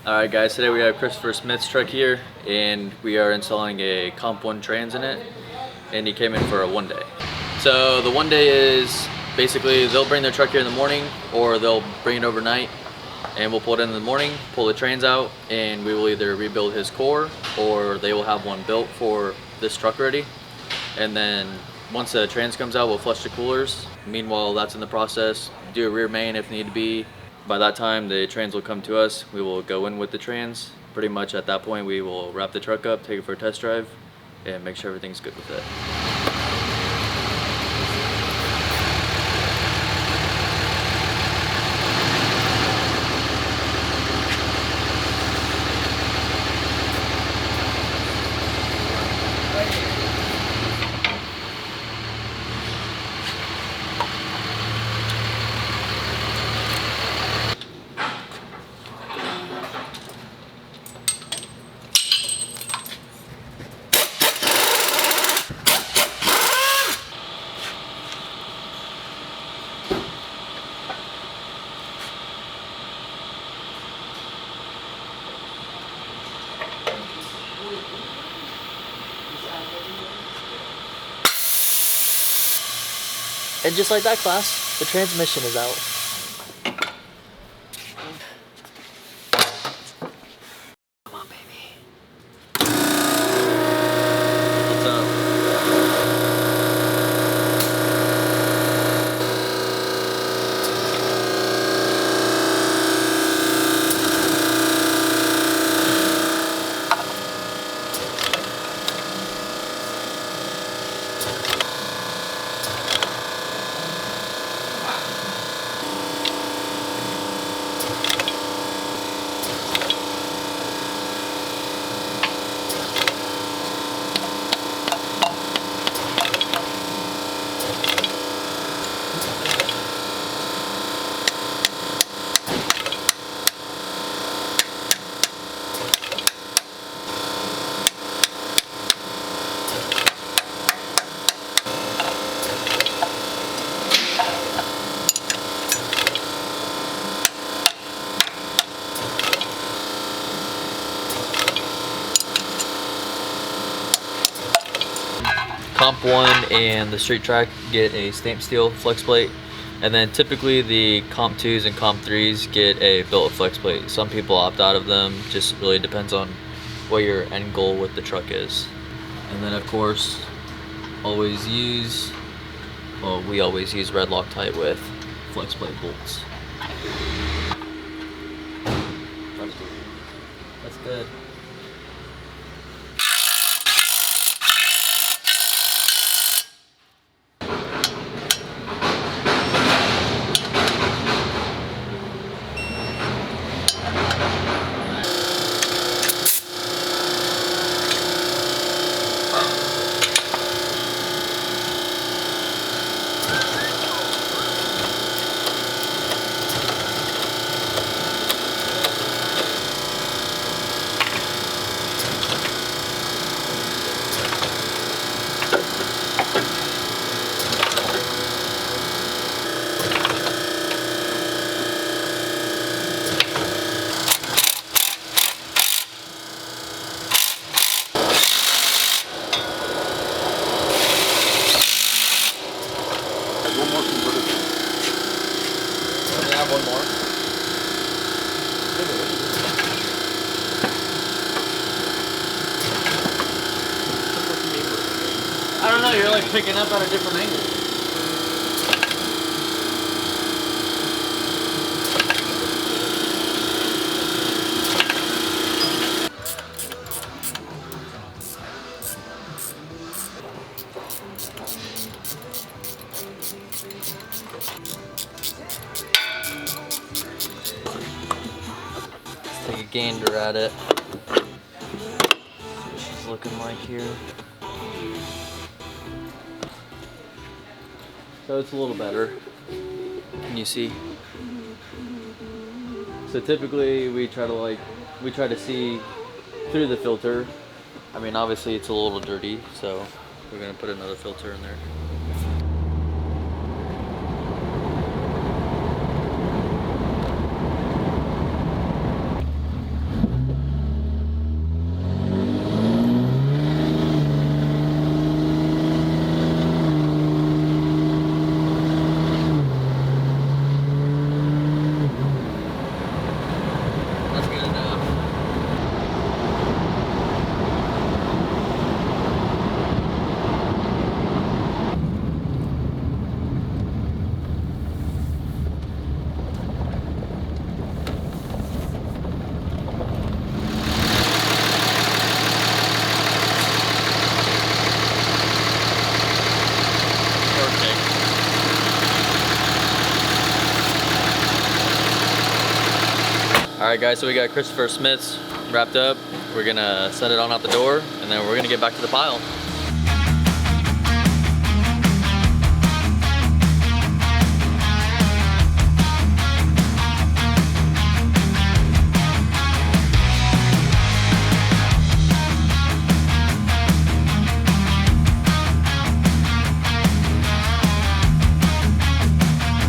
Alright guys, today we have Christopher Smith's truck here and we are installing a Comp 1 trans in it, and he came in for a 1 day. So the 1 day is basically they'll bring their truck here in the morning or they'll bring it overnight and we'll pull it in the morning, pull the trans out, and we will either rebuild his core or they will have one built for this truck already. And then once the trans comes out, we'll flush the coolers. Meanwhile, that's in the process. Do a rear main if need be. By that time, the trans will come to us. We will go in with the trans. Pretty much at that point, we will wrap the truck up, take it for a test drive, and make sure everything's good with it. And just like that, class, the transmission is out. Come on, baby. What's up? Comp 1 and the Street Track get a stamped steel flex plate, and then typically the Comp 2s and Comp 3s get a built flex plate. Some people opt out of them, just really depends on what your end goal with the truck is. And then of course, we always use red Loctite with flex plate bolts. That's good. One more. I don't know, you're like picking up at a different angle. Take a gander at it. See what she's looking like here. So it's a little better. Can you see? So typically we try to see through the filter. I mean, obviously it's a little dirty, so we're gonna put another filter in there. Alright guys, so we got Christopher Smith's wrapped up. We're gonna send it on out the door and then we're gonna get back to the pile.